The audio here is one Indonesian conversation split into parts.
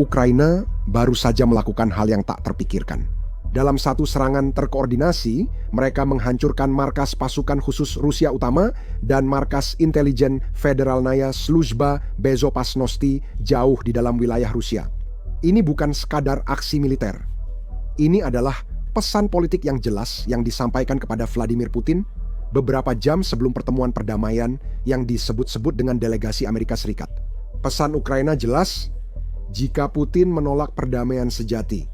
Ukraina baru saja melakukan hal yang tak terpikirkan. Dalam satu serangan terkoordinasi, mereka menghancurkan markas pasukan khusus Rusia Utama dan markas intelijen Federalnaya Sluzhba Bezopasnosti jauh di dalam wilayah Rusia. Ini bukan sekadar aksi militer. Ini adalah pesan politik yang jelas yang disampaikan kepada Vladimir Putin beberapa jam sebelum pertemuan perdamaian yang disebut-sebut dengan delegasi Amerika Serikat. Pesan Ukraina jelas, jika Putin menolak perdamaian sejati,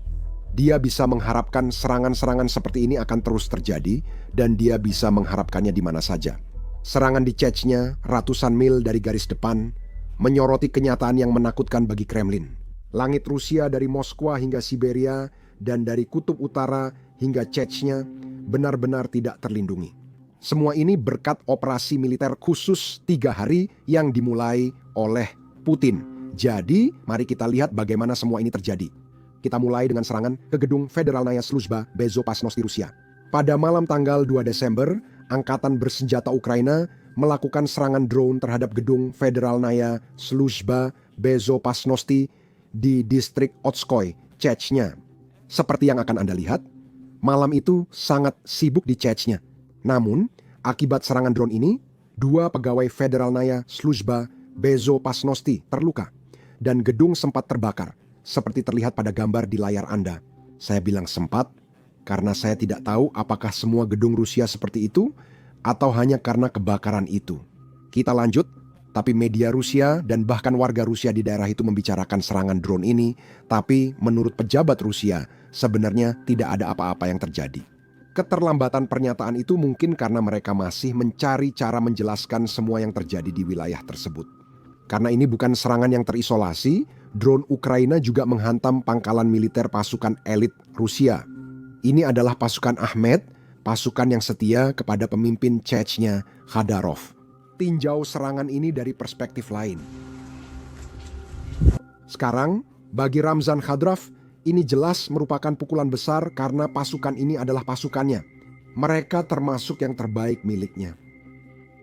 dia bisa mengharapkan serangan-serangan seperti ini akan terus terjadi dan dia bisa mengharapkannya di mana saja. Serangan di Chechnya, ratusan mil dari garis depan, menyoroti kenyataan yang menakutkan bagi Kremlin. Langit Rusia dari Moskwa hingga Siberia dan dari Kutub Utara hingga Chechnya benar-benar tidak terlindungi. Semua ini berkat operasi militer khusus 3 hari yang dimulai oleh Putin. Jadi, mari kita lihat bagaimana semua ini terjadi. Kita mulai dengan serangan ke gedung Federalnaya Sluzhba Bezopasnosti Rusia. Pada malam tanggal 2 Desember, Angkatan Bersenjata Ukraina melakukan serangan drone terhadap gedung Federalnaya Sluzhba Bezopasnosti di distrik Otskoy, Chechnya. Seperti yang akan Anda lihat, malam itu sangat sibuk di Chechnya. Namun, akibat serangan drone ini, 2 pegawai Federalnaya Sluzhba Bezopasnosti terluka dan gedung sempat terbakar. Seperti terlihat pada gambar di layar Anda. Saya bilang sempat, karena saya tidak tahu apakah semua gedung Rusia seperti itu, atau hanya karena kebakaran itu. Kita lanjut, tapi media Rusia dan bahkan warga Rusia di daerah itu membicarakan serangan drone ini, tapi menurut pejabat Rusia, sebenarnya tidak ada apa-apa yang terjadi. Keterlambatan pernyataan itu mungkin karena mereka masih mencari cara menjelaskan semua yang terjadi di wilayah tersebut. Karena ini bukan serangan yang terisolasi, drone Ukraina juga menghantam pangkalan militer pasukan elit Rusia. Ini adalah pasukan Ahmed, pasukan yang setia kepada pemimpin Chechnya, Khadarov. Tinjau serangan ini dari perspektif lain. Sekarang, bagi Ramzan Khadarov, ini jelas merupakan pukulan besar karena pasukan ini adalah pasukannya. Mereka termasuk yang terbaik miliknya.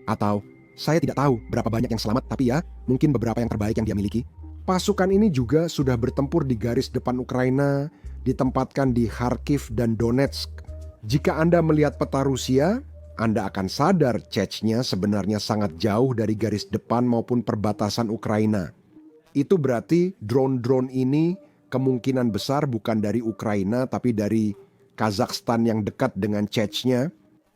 Atau, saya tidak tahu berapa banyak yang selamat, tapi ya, mungkin beberapa yang terbaik yang dia miliki. Pasukan ini juga sudah bertempur di garis depan Ukraina, ditempatkan di Kharkiv dan Donetsk. Jika Anda melihat peta Rusia, Anda akan sadar Chechnya sebenarnya sangat jauh dari garis depan maupun perbatasan Ukraina. Itu berarti drone-drone ini kemungkinan besar bukan dari Ukraina, tapi dari Kazakhstan yang dekat dengan Chechnya.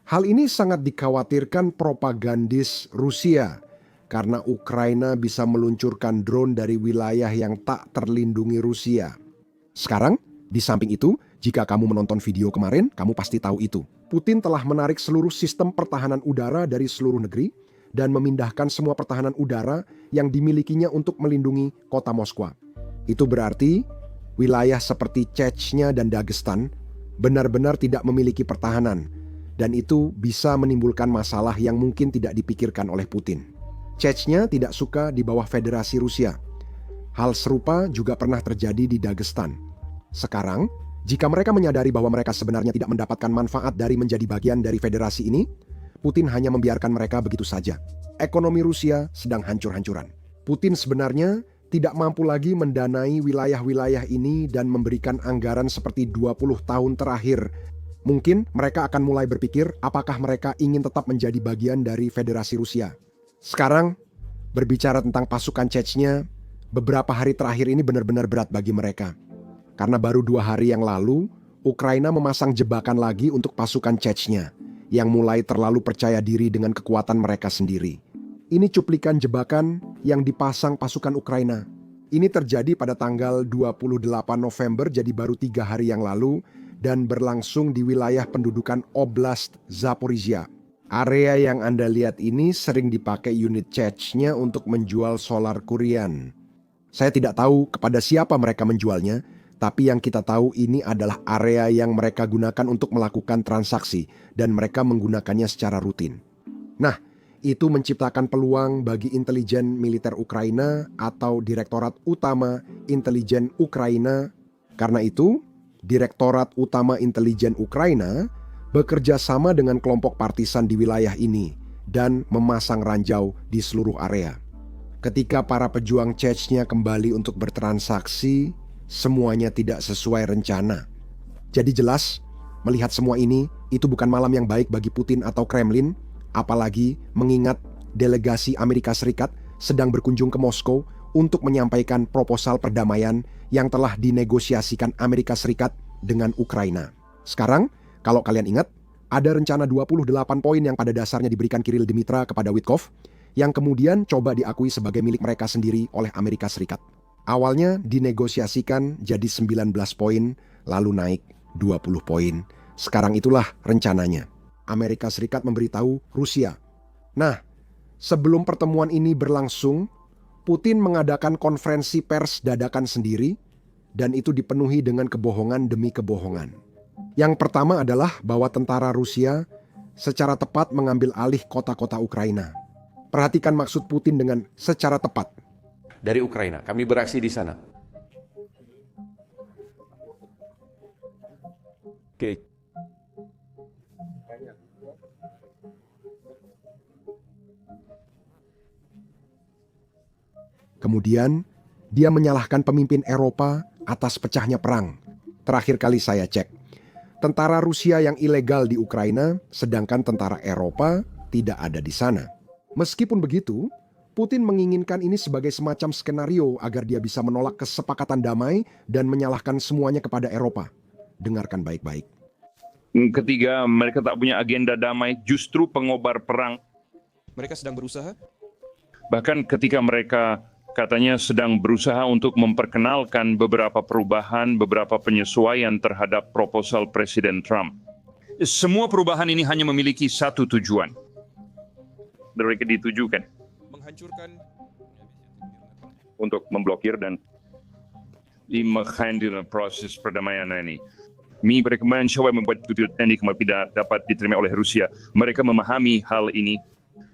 Hal ini sangat dikhawatirkan propagandis Rusia karena Ukraina bisa meluncurkan drone dari wilayah yang tak terlindungi Rusia. Sekarang, di samping itu, jika kamu menonton video kemarin, kamu pasti tahu itu. Putin telah menarik seluruh sistem pertahanan udara dari seluruh negeri dan memindahkan semua pertahanan udara yang dimilikinya untuk melindungi kota Moskwa. Itu berarti wilayah seperti Chechnya dan Dagestan benar-benar tidak memiliki pertahanan. Dan itu bisa menimbulkan masalah yang mungkin tidak dipikirkan oleh Putin. Chechnya tidak suka di bawah Federasi Rusia. Hal serupa juga pernah terjadi di Dagestan. Sekarang, jika mereka menyadari bahwa mereka sebenarnya tidak mendapatkan manfaat dari menjadi bagian dari federasi ini, Putin hanya membiarkan mereka begitu saja. Ekonomi Rusia sedang hancur-hancuran. Putin sebenarnya tidak mampu lagi mendanai wilayah-wilayah ini dan memberikan anggaran seperti 20 tahun terakhir. Mungkin mereka akan mulai berpikir apakah mereka ingin tetap menjadi bagian dari Federasi Rusia. Sekarang, berbicara tentang pasukan Chechnya, beberapa hari terakhir ini benar-benar berat bagi mereka. Karena baru 2 hari yang lalu, Ukraina memasang jebakan lagi untuk pasukan Chechnya, yang mulai terlalu percaya diri dengan kekuatan mereka sendiri. Ini cuplikan jebakan yang dipasang pasukan Ukraina. Ini terjadi pada tanggal 28 November, jadi baru 3 hari yang lalu, dan berlangsung di wilayah pendudukan Oblast Zaporizhia. Area yang Anda lihat ini sering dipakai unit Chechnya untuk menjual solar Kurian. Saya tidak tahu kepada siapa mereka menjualnya, tapi yang kita tahu ini adalah area yang mereka gunakan untuk melakukan transaksi dan mereka menggunakannya secara rutin. Nah, itu menciptakan peluang bagi intelijen militer Ukraina atau Direktorat Utama Intelijen Ukraina. Karena itu, Direktorat Utama Intelijen Ukraina bekerja sama dengan kelompok partisan di wilayah ini dan memasang ranjau di seluruh area. Ketika para pejuang Chechnya kembali untuk bertransaksi, semuanya tidak sesuai rencana. Jadi jelas, melihat semua ini, itu bukan malam yang baik bagi Putin atau Kremlin, apalagi mengingat delegasi Amerika Serikat sedang berkunjung ke Moskow untuk menyampaikan proposal perdamaian yang telah dinegosiasikan Amerika Serikat dengan Ukraina. Sekarang, kalau kalian ingat, ada rencana 28 poin yang pada dasarnya diberikan Kirill Dmytro kepada Witkoff, yang kemudian coba diakui sebagai milik mereka sendiri oleh Amerika Serikat. Awalnya dinegosiasikan jadi 19 poin, lalu naik 20 poin. Sekarang itulah rencananya. Amerika Serikat memberitahu Rusia. Nah, sebelum pertemuan ini berlangsung, Putin mengadakan konferensi pers dadakan sendiri, dan itu dipenuhi dengan kebohongan demi kebohongan. Yang pertama adalah bahwa tentara Rusia secara tepat mengambil alih kota-kota Ukraina. Perhatikan maksud Putin dengan secara tepat. Dari Ukraina, kami beraksi di sana. Oke. Kemudian, dia menyalahkan pemimpin Eropa atas pecahnya perang. Terakhir kali saya cek, tentara Rusia yang ilegal di Ukraina, sedangkan tentara Eropa tidak ada di sana. Meskipun begitu, Putin menginginkan ini sebagai semacam skenario agar dia bisa menolak kesepakatan damai dan menyalahkan semuanya kepada Eropa. Dengarkan baik-baik. Ketiga, mereka tak punya agenda damai, justru pengobar perang. Mereka sedang berusaha? Bahkan ketika mereka katanya sedang berusaha untuk memperkenalkan beberapa perubahan, beberapa penyesuaian terhadap proposal Presiden Trump. Semua perubahan ini hanya memiliki satu tujuan. Mereka ditujukan Menghancurkan untuk memblokir dan menghancurkan proses perdamaian ini. Mereka mencoba membuat ini tidak dapat diterima oleh Rusia. Mereka memahami hal ini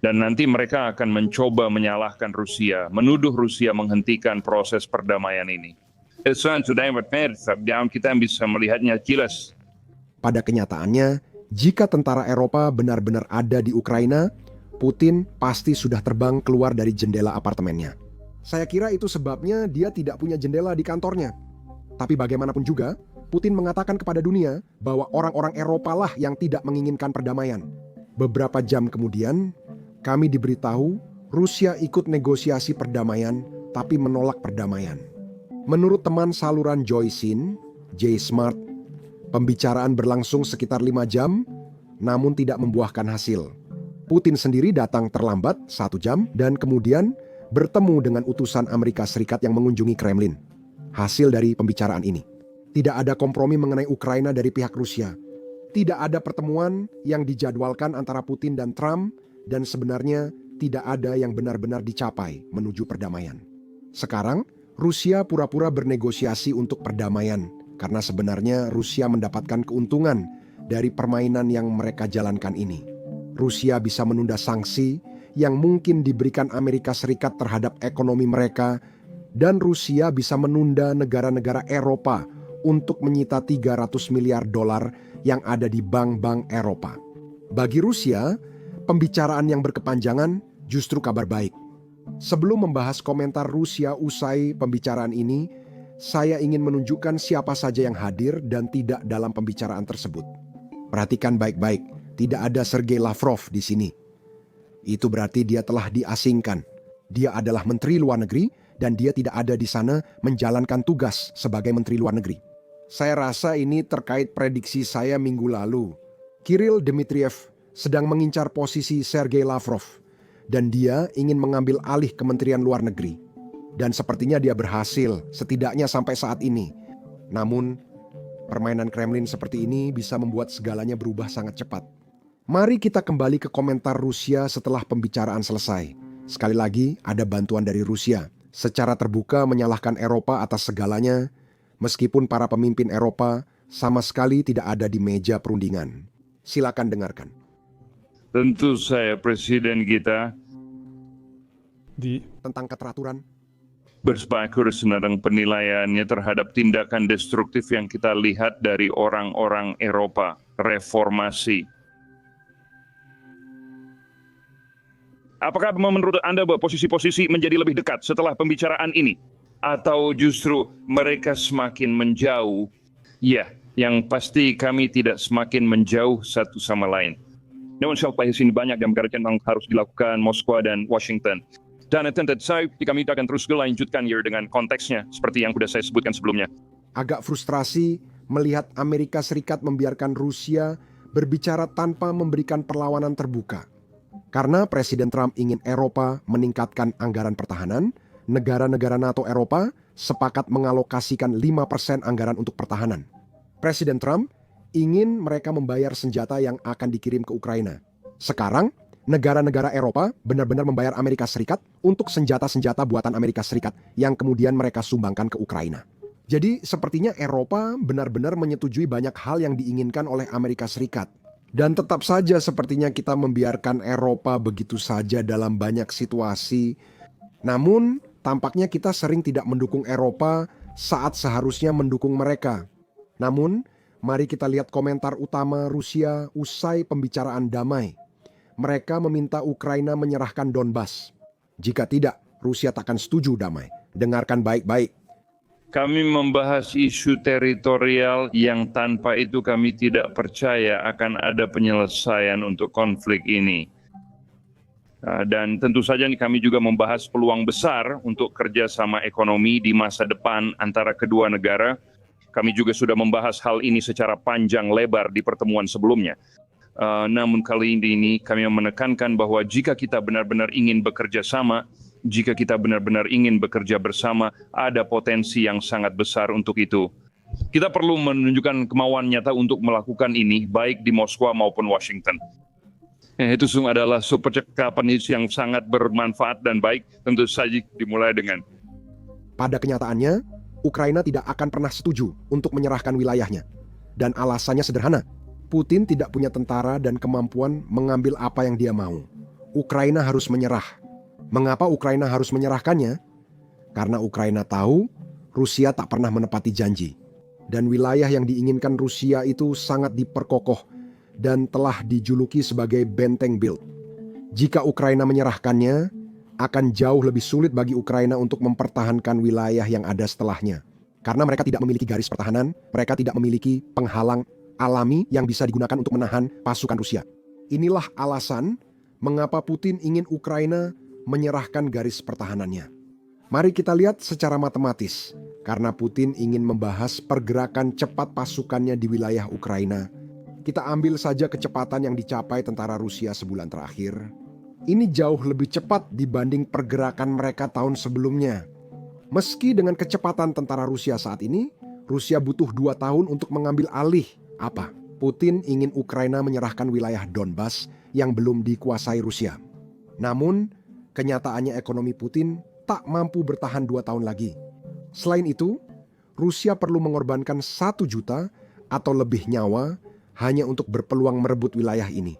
dan nanti mereka akan mencoba menyalahkan Rusia, menuduh Rusia menghentikan proses perdamaian ini. Kita bisa melihatnya jelas. Pada kenyataannya, jika tentara Eropa benar-benar ada di Ukraina, Putin pasti sudah terbang keluar dari jendela apartemennya. Saya kira itu sebabnya dia tidak punya jendela di kantornya. Tapi bagaimanapun juga, Putin mengatakan kepada dunia bahwa orang-orang Eropa lah yang tidak menginginkan perdamaian. Beberapa jam kemudian, kami diberitahu Rusia ikut negosiasi perdamaian tapi menolak perdamaian. Menurut teman saluran Joycin, J. Smart, pembicaraan berlangsung sekitar 5 jam namun tidak membuahkan hasil. Putin sendiri datang terlambat 1 jam dan kemudian bertemu dengan utusan Amerika Serikat yang mengunjungi Kremlin. Hasil dari pembicaraan ini, tidak ada kompromi mengenai Ukraina dari pihak Rusia. Tidak ada pertemuan yang dijadwalkan antara Putin dan Trump dan sebenarnya tidak ada yang benar-benar dicapai menuju perdamaian. Sekarang, Rusia pura-pura bernegosiasi untuk perdamaian karena sebenarnya Rusia mendapatkan keuntungan dari permainan yang mereka jalankan ini. Rusia bisa menunda sanksi yang mungkin diberikan Amerika Serikat terhadap ekonomi mereka dan Rusia bisa menunda negara-negara Eropa untuk menyita 300 miliar dolar yang ada di bank-bank Eropa. Bagi Rusia, pembicaraan yang berkepanjangan justru kabar baik. Sebelum membahas komentar Rusia usai pembicaraan ini, saya ingin menunjukkan siapa saja yang hadir dan tidak dalam pembicaraan tersebut. Perhatikan baik-baik, tidak ada Sergei Lavrov di sini. Itu berarti dia telah diasingkan. Dia adalah Menteri Luar Negeri dan dia tidak ada di sana menjalankan tugas sebagai Menteri Luar Negeri. Saya rasa ini terkait prediksi saya minggu lalu. Kirill Dmitriev sedang mengincar posisi Sergei Lavrov dan dia ingin mengambil alih Kementerian Luar Negeri. Dan sepertinya dia berhasil, setidaknya sampai saat ini. Namun, permainan Kremlin seperti ini bisa membuat segalanya berubah sangat cepat. Mari kita kembali ke komentar Rusia setelah pembicaraan selesai. Sekali lagi, ada bantuan dari Rusia. Secara terbuka menyalahkan Eropa atas segalanya, meskipun para pemimpin Eropa sama sekali tidak ada di meja perundingan. Silakan dengarkan. Tentu saya Presiden kita Tentang keteraturan, bersyukur tentang penilaiannya terhadap tindakan destruktif yang kita lihat dari orang-orang Eropa, reformasi. Apakah menurut Anda bahwa posisi-posisi menjadi lebih dekat setelah pembicaraan ini? atau justru mereka semakin menjauh? Ya, yang pasti kami tidak semakin menjauh satu sama lain. Namun sampai sini banyak yang memang harus dilakukan Moskwa dan Washington. Dan tentu saja kami akan terus melanjutkan dengan konteksnya seperti yang sudah saya sebutkan sebelumnya. Agak frustrasi melihat Amerika Serikat membiarkan Rusia berbicara tanpa memberikan perlawanan terbuka. Karena Presiden Trump ingin Eropa meningkatkan anggaran pertahanan, negara-negara NATO Eropa sepakat mengalokasikan 5% anggaran untuk pertahanan. Presiden Trump ingin mereka membayar senjata yang akan dikirim ke Ukraina. Sekarang, negara-negara Eropa benar-benar membayar Amerika Serikat untuk senjata-senjata buatan Amerika Serikat yang kemudian mereka sumbangkan ke Ukraina. Jadi sepertinya Eropa benar-benar menyetujui banyak hal yang diinginkan oleh Amerika Serikat. Dan tetap saja sepertinya kita membiarkan Eropa begitu saja dalam banyak situasi. Namun, tampaknya kita sering tidak mendukung Eropa saat seharusnya mendukung mereka. Namun, mari kita lihat komentar utama Rusia usai pembicaraan damai. Mereka meminta Ukraina menyerahkan Donbas. Jika tidak, Rusia takkan setuju damai. Dengarkan baik-baik. Kami membahas isu teritorial yang tanpa itu kami tidak percaya akan ada penyelesaian untuk konflik ini. Dan tentu saja kami juga membahas peluang besar untuk kerjasama ekonomi di masa depan antara kedua negara. Kami juga sudah membahas hal ini secara panjang lebar di pertemuan sebelumnya. Namun kali ini kami menekankan bahwa jika kita benar-benar ingin bekerja sama, jika kita benar-benar ingin bekerja bersama, ada potensi yang sangat besar untuk itu. Kita perlu menunjukkan kemauan nyata untuk melakukan ini, baik di Moskwa maupun Washington. Itu semua adalah percakapan yang sangat bermanfaat dan baik, tentu saja dimulai dengan. Pada kenyataannya, Ukraina tidak akan pernah setuju untuk menyerahkan wilayahnya. Dan alasannya sederhana, Putin tidak punya tentara dan kemampuan mengambil apa yang dia mau. Ukraina harus menyerah. Mengapa Ukraina harus menyerahkannya? Karena Ukraina tahu Rusia tak pernah menepati janji. Dan wilayah yang diinginkan Rusia itu sangat diperkokoh dan telah dijuluki sebagai benteng Bild. Jika Ukraina menyerahkannya, akan jauh lebih sulit bagi Ukraina untuk mempertahankan wilayah yang ada setelahnya. Karena mereka tidak memiliki garis pertahanan, mereka tidak memiliki penghalang alami yang bisa digunakan untuk menahan pasukan Rusia. Inilah alasan mengapa Putin ingin Ukraina menyerahkan garis pertahanannya. Mari kita lihat secara matematis, karena Putin ingin membahas pergerakan cepat pasukannya di wilayah Ukraina. Kita ambil saja kecepatan yang dicapai tentara Rusia sebulan terakhir. Ini jauh lebih cepat dibanding pergerakan mereka tahun sebelumnya. Meski dengan kecepatan tentara Rusia saat ini, Rusia butuh 2 tahun untuk mengambil alih. Apa? Putin ingin Ukraina menyerahkan wilayah Donbas yang belum dikuasai Rusia. Namun, kenyataannya ekonomi Putin tak mampu bertahan 2 tahun lagi. Selain itu, Rusia perlu mengorbankan 1 juta atau lebih nyawa hanya untuk berpeluang merebut wilayah ini.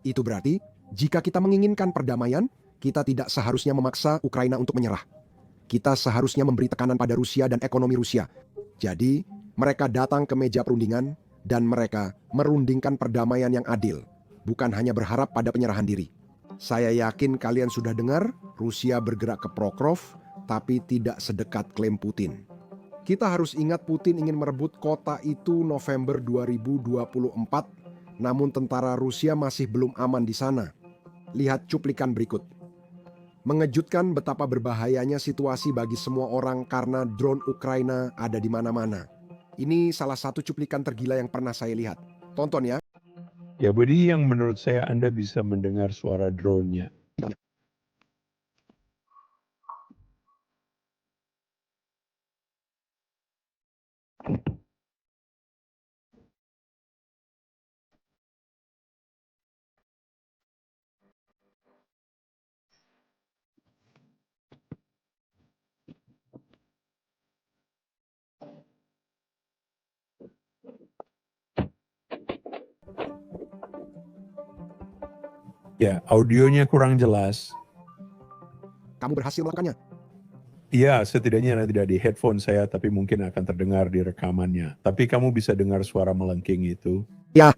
Itu berarti, jika kita menginginkan perdamaian, kita tidak seharusnya memaksa Ukraina untuk menyerah. Kita seharusnya memberi tekanan pada Rusia dan ekonomi Rusia. Jadi, mereka datang ke meja perundingan dan mereka merundingkan perdamaian yang adil, bukan hanya berharap pada penyerahan diri. Saya yakin kalian sudah dengar, Rusia bergerak ke Pokrov, tapi tidak sedekat klaim Putin. Kita harus ingat Putin ingin merebut kota itu November 2024, namun tentara Rusia masih belum aman di sana. Lihat cuplikan berikut. Mengejutkan betapa berbahayanya situasi bagi semua orang karena drone Ukraina ada di mana-mana. Ini salah satu cuplikan tergila yang pernah saya lihat. Tonton ya. Ya, Budi, yang menurut saya Anda bisa mendengar suara drone-nya. Ya, audionya kurang jelas. Kamu berhasil melakukannya. Iya, setidaknya tidak di headphone saya, tapi mungkin akan terdengar di rekamannya. Tapi kamu bisa dengar suara melengking itu. Ya.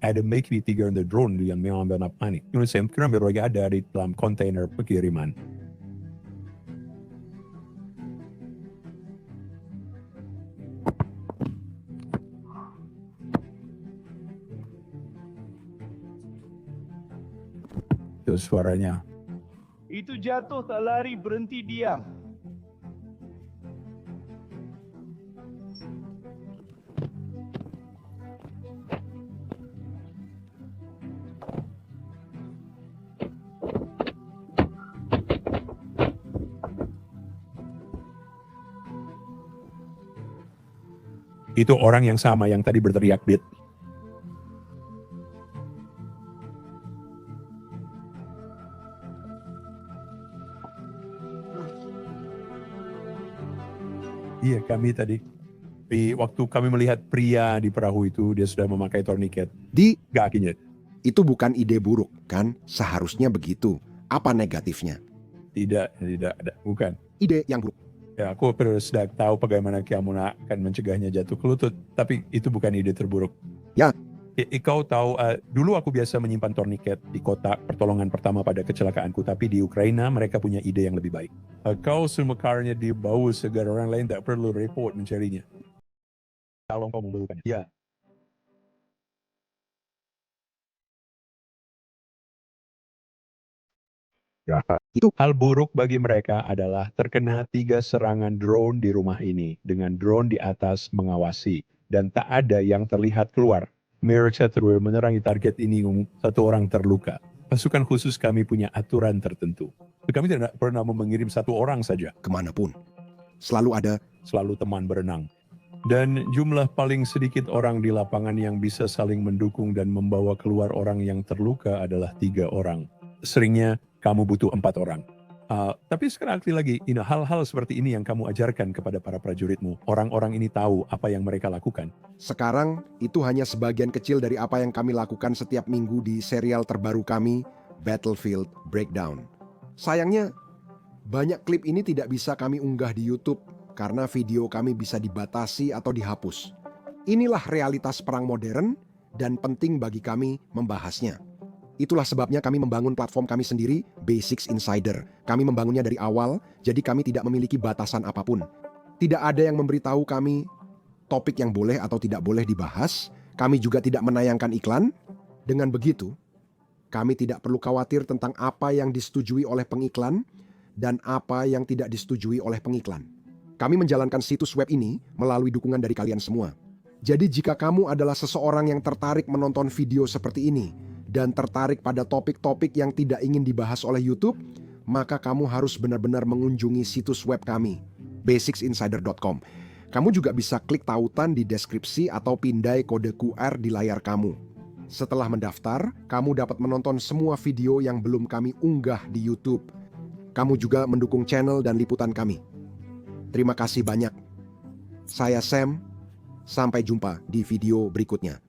Ada make-me 3 drone yang memang benar panik. Ini saya kira mereka ada di dalam kontainer pengiriman. Itu suaranya. Itu jatuh tak lari berhenti diam. Itu orang yang sama yang tadi berteriak, Dit. Iya, kami tadi. Waktu kami melihat pria di perahu itu, dia sudah memakai torniket Di, kakinya. itu bukan ide buruk, kan? Seharusnya begitu. Apa negatifnya? Tidak ada. Bukan. Ide yang buruk. Ya, aku sudah tahu bagaimana kamu akan mencegahnya jatuh ke lutut, tapi itu bukan ide terburuk. Ya. Kau tahu, dulu aku biasa menyimpan torniket di kotak pertolongan pertama pada kecelakaanku, tapi di Ukraina mereka punya ide yang lebih baik. Kau semekarnya di bau segar orang lain tak perlu repot mencarinya. Kalau kau memerlukannya. Ya. Itu Hal buruk bagi mereka adalah terkena 3 serangan drone di rumah ini dengan drone di atas mengawasi dan tak ada yang terlihat keluar. Mereka terus menerangi target ini, 1 orang terluka. Pasukan khusus kami punya aturan tertentu. Kami tidak pernah mengirim 1 orang saja, kemanapun. Selalu ada. selalu teman berenang. Dan jumlah paling sedikit orang di lapangan yang bisa saling mendukung dan membawa keluar orang yang terluka adalah 3 orang. Seringnya kamu butuh 4 orang. Tapi sekali lagi, hal-hal seperti ini yang kamu ajarkan kepada para prajuritmu. Orang-orang ini tahu apa yang mereka lakukan. Sekarang, itu hanya sebagian kecil dari apa yang kami lakukan setiap minggu di serial terbaru kami, Battlefield Breakdown. Sayangnya, banyak klip ini tidak bisa kami unggah di YouTube karena video kami bisa dibatasi atau dihapus. Inilah realitas perang modern dan penting bagi kami membahasnya. Itulah sebabnya kami membangun platform kami sendiri, Basics Insider. Kami membangunnya dari awal, jadi kami tidak memiliki batasan apapun. Tidak ada yang memberitahu kami topik yang boleh atau tidak boleh dibahas. Kami juga tidak menayangkan iklan. Dengan begitu, kami tidak perlu khawatir tentang apa yang disetujui oleh pengiklan dan apa yang tidak disetujui oleh pengiklan. Kami menjalankan situs web ini melalui dukungan dari kalian semua. Jadi jika kamu adalah seseorang yang tertarik menonton video seperti ini, dan tertarik pada topik-topik yang tidak ingin dibahas oleh YouTube, maka kamu harus benar-benar mengunjungi situs web kami, basicsinsider.com. Kamu juga bisa klik tautan di deskripsi atau pindai kode QR di layar kamu. Setelah mendaftar, kamu dapat menonton semua video yang belum kami unggah di YouTube. Kamu juga mendukung channel dan liputan kami. Terima kasih banyak. Saya Sam, sampai jumpa di video berikutnya.